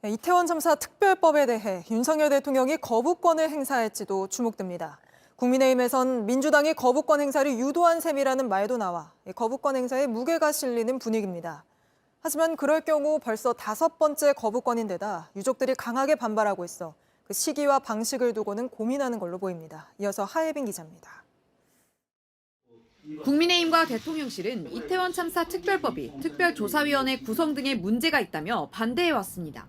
이태원 참사 특별법에 대해 윤석열 대통령이 거부권을 행사할지도 주목됩니다. 국민의힘에선 민주당이 거부권 행사를 유도한 셈이라는 말도 나와 거부권 행사에 무게가 실리는 분위기입니다. 하지만 그럴 경우 벌써 5번째 거부권인데다 유족들이 강하게 반발하고 있어 그 시기와 방식을 두고는 고민하는 걸로 보입니다. 이어서 하예빈 기자입니다. 국민의힘과 대통령실은 이태원 참사 특별법이 특별조사위원회 구성 등에 문제가 있다며 반대해왔습니다.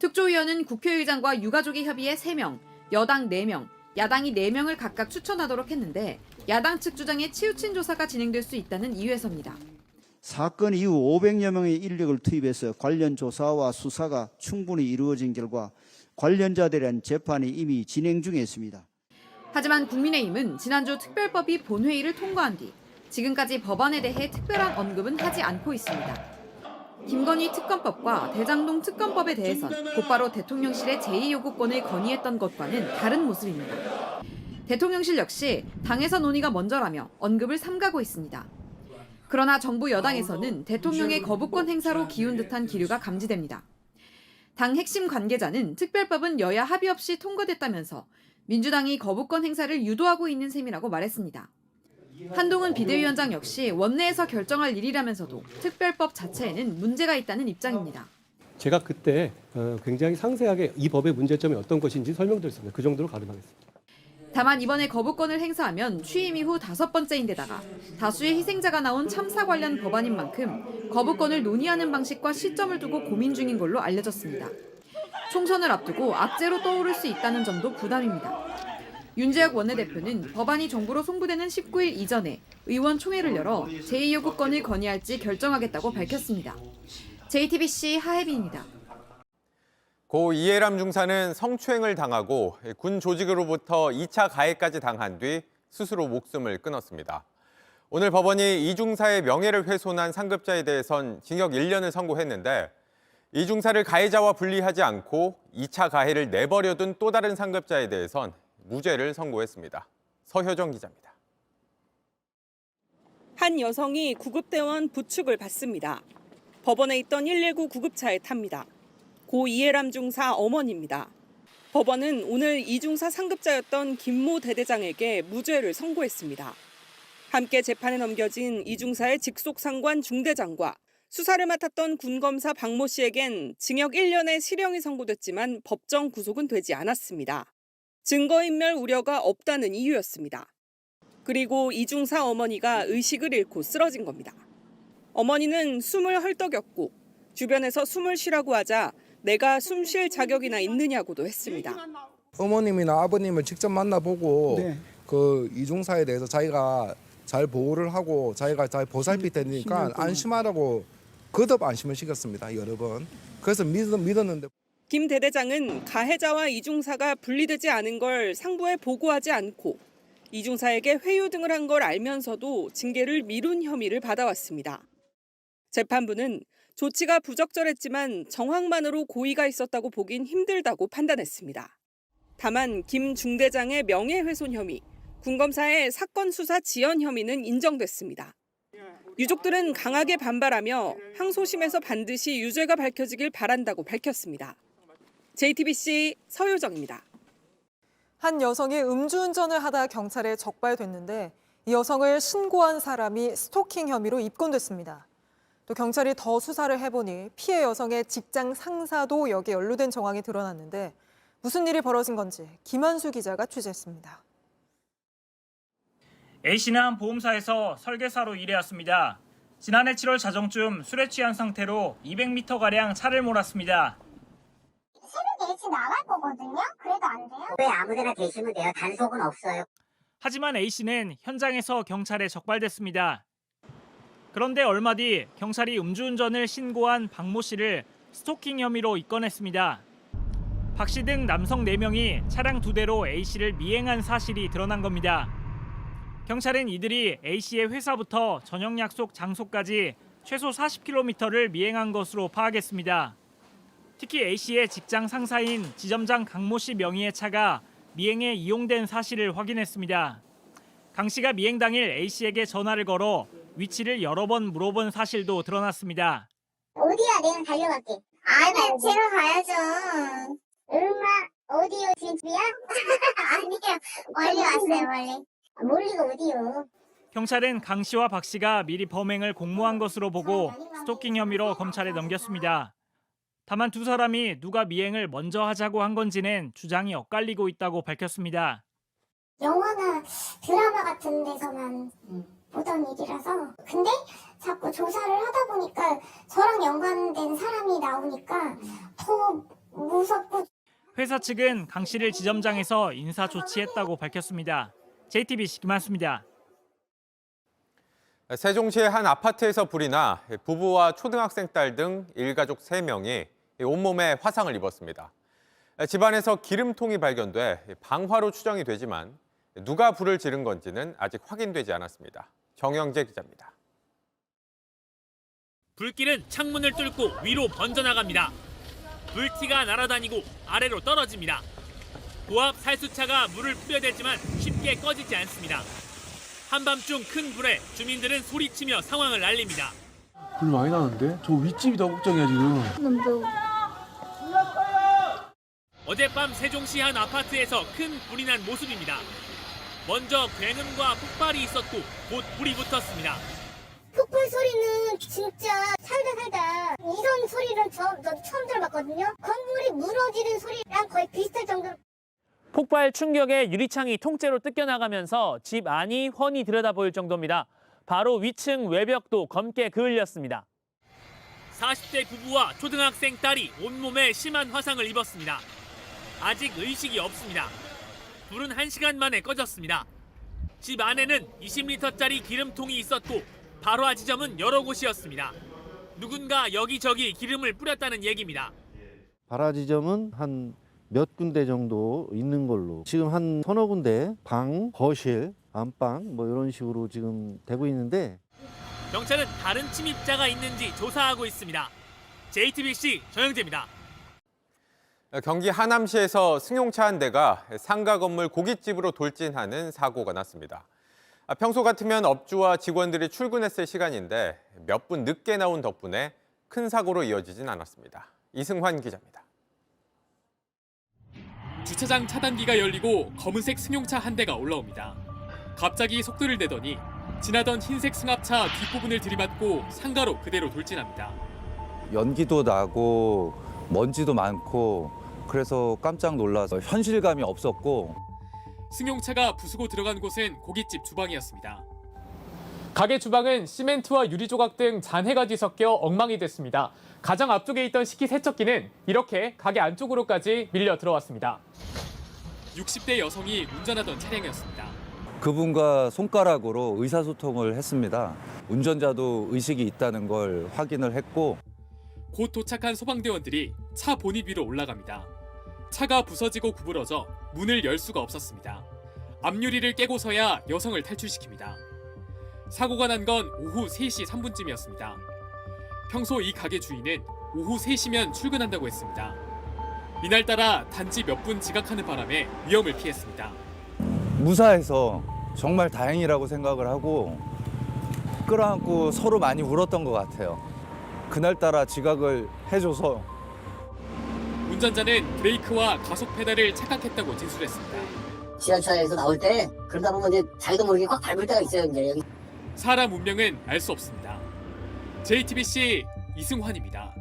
특조위원은 국회의장과 유가족이 협의해 3명, 여당 4명, 야당이 4명을 각각 추천하도록 했는데 야당 측 주장에 치우친 조사가 진행될 수 있다는 이유에서입니다. 사건 이후 500여 명의 인력을 투입해서 관련 조사와 수사가 충분히 이루어진 결과 관련자들에 대한 재판이 이미 진행 중에 있습니다. 하지만 국민의힘은 지난주 특별법이 본회의를 통과한 뒤 지금까지 법안에 대해 특별한 언급은 하지 않고 있습니다. 김건희 특검법과 대장동 특검법에 대해선 곧바로 대통령실의 제2요구권을 건의했던 것과는 다른 모습입니다. 대통령실 역시 당에서 논의가 먼저라며 언급을 삼가고 있습니다. 그러나 정부 여당에서는 대통령의 거부권 행사로 기운 듯한 기류가 감지됩니다. 당 핵심 관계자는 특별법은 여야 합의 없이 통과됐다면서 민주당이 거부권 행사를 유도하고 있는 셈이라고 말했습니다. 한동훈 비대위원장 역시 원내에서 결정할 일이라면서도 특별법 자체에는 문제가 있다는 입장입니다. 제가 그때 굉장히 상세하게 이 법의 문제점이 어떤 것인지 설명드렸습니다. 그 정도로 가름하겠습니다. 다만 이번에 거부권을 행사하면 취임 이후 5번째인데다가 다수의 희생자가 나온 참사 관련 법안인 만큼 거부권을 논의하는 방식과 시점을 두고 고민 중인 걸로 알려졌습니다. 총선을 앞두고 악재로 떠오를 수 있다는 점도 부담입니다. 윤재혁 원내대표는 법안이 정부로 송부되는 19일 이전에 의원총회를 열어 제2요구권을 건의할지 결정하겠다고 밝혔습니다. JTBC 하혜빈입니다. 고 이해람 중사는 성추행을 당하고 군 조직으로부터 2차 가해까지 당한 뒤 스스로 목숨을 끊었습니다. 오늘 법원이 이 중사의 명예를 훼손한 상급자에 대해선 징역 1년을 선고했는데 이 중사를 가해자와 분리하지 않고 2차 가해를 내버려둔 또 다른 상급자에 대해선 무죄를 선고했습니다. 서효정 기자입니다. 한 여성이 구급대원 부축을 받습니다. 법원에 있던 119 구급차에 탑니다. 고 이해람 중사 어머니입니다. 법원은 오늘 이 중사 상급자였던 김모 대대장에게 무죄를 선고했습니다. 함께 재판에 넘겨진 이 중사의 직속 상관 중대장과 수사를 맡았던 군검사 박모 씨에겐 징역 1년의 실형이 선고됐지만 법정 구속은 되지 않았습니다. 증거인멸 우려가 없다는 이유였습니다. 그리고 이 중사 어머니가 의식을 잃고 쓰러진 겁니다. 어머니는 숨을 헐떡였고 주변에서 숨을 쉬라고 하자 내가 숨 쉴 자격이나 있느냐고도 했습니다. 어머님이나 아버님을 직접 만나보고 네. 그 이중사에 대해서 자기가 잘 보호를 하고 자기가 잘 보살필 테니까 안심하라고 거듭 안심을 시켰습니다. 여러 번. 그래서 믿었는데. 김 대대장은 가해자와 이중사가 분리되지 않은 걸 상부에 보고하지 않고 이중사에게 회유 등을 한 걸 알면서도 징계를 미룬 혐의를 받아왔습니다. 재판부는 조치가 부적절했지만 정황만으로 고의가 있었다고 보긴 힘들다고 판단했습니다. 다만 김 중대장의 명예훼손 혐의, 군검사의 사건 수사 지연 혐의는 인정됐습니다. 유족들은 강하게 반발하며 항소심에서 반드시 유죄가 밝혀지길 바란다고 밝혔습니다. JTBC 서효정입니다. 한 여성이 음주운전을 하다 경찰에 적발됐는데 이 여성을 신고한 사람이 스토킹 혐의로 입건됐습니다. 또 경찰이 더 수사를 해보니 피해 여성의 직장 상사도 여기에 연루된 정황이 드러났는데 무슨 일이 벌어진 건지 김한수 기자가 취재했습니다. A씨는 한 보험사에서 설계사로 일해왔습니다. 지난해 7월 자정쯤 술에 취한 상태로 200m가량 차를 몰았습니다. 새벽 일찍 나갈 거거든요? 그래도 안 돼요? 왜 아무데나 계시면 돼요? 단속은 없어요. 하지만 A씨는 현장에서 경찰에 적발됐습니다. 그런데 얼마 뒤 경찰이 음주운전을 신고한 박모 씨를 스토킹 혐의로 입건했습니다. 박 씨 등 남성 4명이 차량 2대로 A씨를 미행한 사실이 드러난 겁니다. 경찰은 이들이 A씨의 회사부터 저녁 약속 장소까지 최소 40km를 미행한 것으로 파악했습니다. 특히 A씨의 직장 상사인 지점장 강모 씨 명의의 차가 미행에 이용된 사실을 확인했습니다. 강 씨가 미행 당일 A씨에게 전화를 걸어 위치를 여러 번 물어본 사실도 드러났습니다. 어디야? 내가 달려갈게. 난 제가 가야죠. 얼마 어디요? 집이야? 아니요. 멀리 왔어요, 멀리. 멀리가 어디요? 경찰은 강 씨와 박 씨가 미리 범행을 공모한 것으로 보고 스토킹 혐의로 검찰에 넘겼습니다. 다만 두 사람이 누가 미행을 먼저 하자고 한 건지는 주장이 엇갈리고 있다고 밝혔습니다. 영화나 드라마 같은 데서만 보던 일이라서. 근데 자꾸 조사를 하다 보니까 저랑 연관된 사람이 나오니까 더 무섭고. 회사 측은 강 씨를 지점장에서 인사 조치했다고 밝혔습니다. JTBC 김한수입니다. 세종시의 한 아파트에서 불이 나 부부와 초등학생 딸 등 일가족 3명이 온몸에 화상을 입었습니다. 집안에서 기름통이 발견돼 방화로 추정이 되지만 누가 불을 지른 건지는 아직 확인되지 않았습니다. 정영재 기자입니다. 불길은 창문을 뚫고 위로 번져나갑니다. 불티가 날아다니고 아래로 떨어집니다. 고압 살수차가 물을 뿌려댔지만 쉽게 꺼지지 않습니다. 한밤중 큰 불에 주민들은 소리치며 상황을 알립니다. 불 많이 나는데? 저 윗집이 더 걱정이야 지금. 어젯밤 세종시 한 아파트에서 큰 불이 난 모습입니다. 먼저 굉음과 폭발이 있었고 곧 불이 붙었습니다. 폭발 소리는 진짜 살다 이런 소리는 처음 들어봤거든요. 건물이 무너지는 소리랑 거의 비슷할 정도로. 폭발 충격에 유리창이 통째로 뜯겨나가면서 집 안이 훤히 들여다보일 정도입니다. 바로 위층 외벽도 검게 그을렸습니다. 40대 부부와 초등학생 딸이 온몸에 심한 화상을 입었습니다. 아직 의식이 없습니다. 불은 1시간 만에 꺼졌습니다. 집 안에는 20리터짜리 기름통이 있었고 발화 지점은 여러 곳이었습니다. 누군가 여기저기 기름을 뿌렸다는 얘기입니다. 발화 지점은 한 몇 군데 정도 있는 걸로, 지금 한 서너 군데 방, 거실, 안방 뭐 이런 식으로 지금 되고 있는데, 경찰은 다른 침입자가 있는지 조사하고 있습니다. JTBC 정영재입니다. 경기 하남시에서 승용차 한 대가 상가 건물 고깃집으로 돌진하는 사고가 났습니다. 평소 같으면 업주와 직원들이 출근했을 시간인데 몇 분 늦게 나온 덕분에 큰 사고로 이어지진 않았습니다. 이승환 기자입니다. 주차장 차단기가 열리고 검은색 승용차 한 대가 올라옵니다. 갑자기 속도를 내더니 지나던 흰색 승합차 뒷부분을 들이받고 상가로 그대로 돌진합니다. 연기도 나고 먼지도 많고 그래서 깜짝 놀라서 현실감이 없었고. 승용차가 부수고 들어간 곳은 고깃집 주방이었습니다. 가게 주방은 시멘트와 유리 조각 등 잔해가 뒤섞여 엉망이 됐습니다. 가장 앞쪽에 있던 식기세척기는 이렇게 가게 안쪽으로까지 밀려 들어왔습니다. 60대 여성이 운전하던 차량이었습니다. 그분과 손가락으로 의사소통을 했습니다. 운전자도 의식이 있다는 걸 확인을 했고. 곧 도착한 소방대원들이 차 보닛 위로 올라갑니다. 차가 부서지고 구부러져 문을 열 수가 없었습니다. 앞유리를 깨고서야 여성을 탈출시킵니다. 사고가 난 건 오후 3시 3분쯤이었습니다. 평소 이 가게 주인은 오후 3시면 출근한다고 했습니다. 이날따라 단지 몇 분 지각하는 바람에 위험을 피했습니다. 무사해서 정말 다행이라고 생각을 하고 끌어안고 서로 많이 울었던 것 같아요. 그날따라 지각을 해줘서. 운전자는 브레이크와 가속 페달을 착각했다고 진술했습니다. 지하철에서 나올 때 그러다 보면 이제 자기도 모르게 확 밟을 때가 있어요. 이제 여기. 사람 운명은 알 수 없습니다. JTBC 이승환입니다.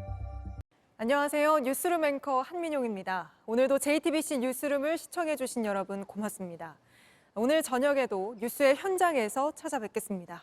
안녕하세요. 뉴스룸 앵커 한민용입니다. 오늘도 JTBC 뉴스룸을 시청해주신 여러분 고맙습니다. 오늘 저녁에도 뉴스의 현장에서 찾아뵙겠습니다.